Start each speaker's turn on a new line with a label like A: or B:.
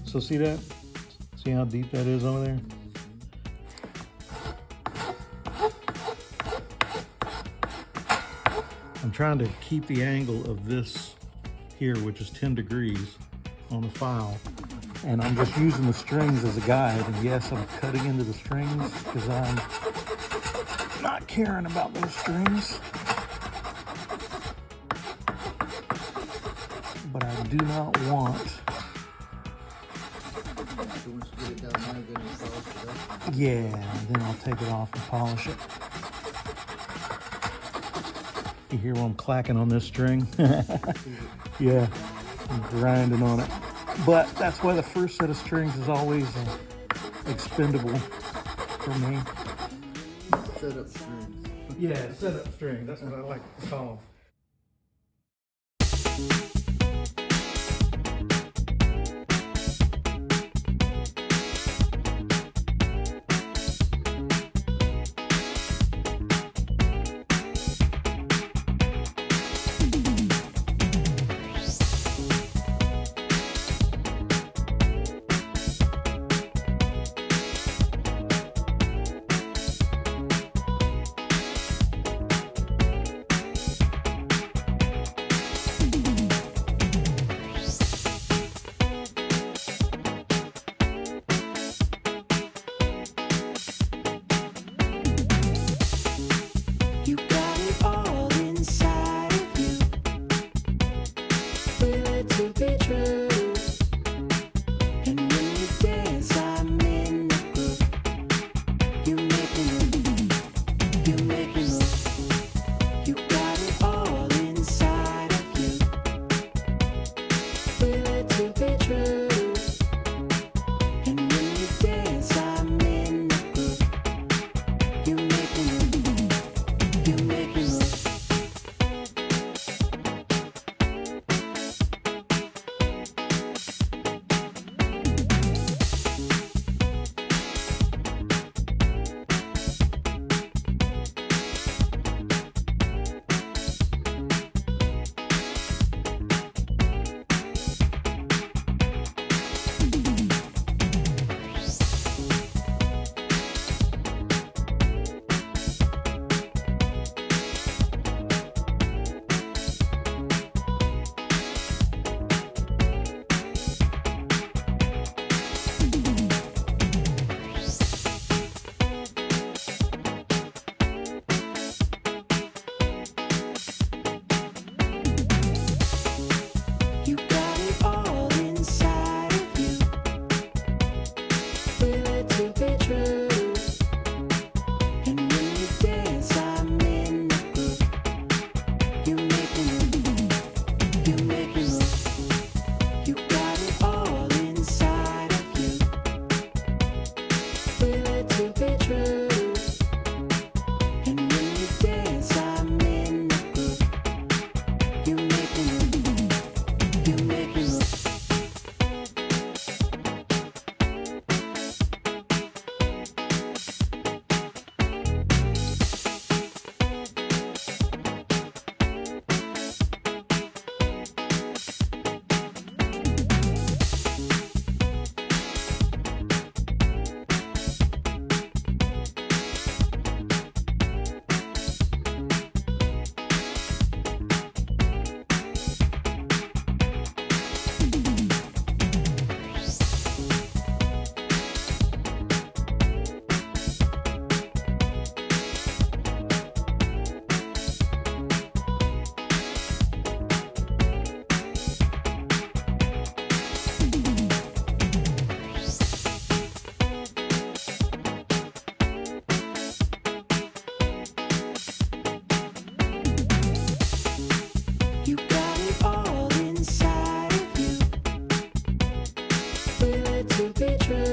A: So see that? See how deep that is over there? I'm trying to keep the angle of this here, which is 10 degrees on the file. And I'm just using the strings as a guide. And yes, I'm cutting into the strings because I'm not caring about those strings. But I do not want. Yeah, then I'll take it off and polish it. You hear when I'm clacking on this string? Yeah, I'm grinding on it. But that's why the first set of strings is always expendable for me.
B: Setup strings.
A: Yeah, setup string. That's what I like to call them.
C: Be true.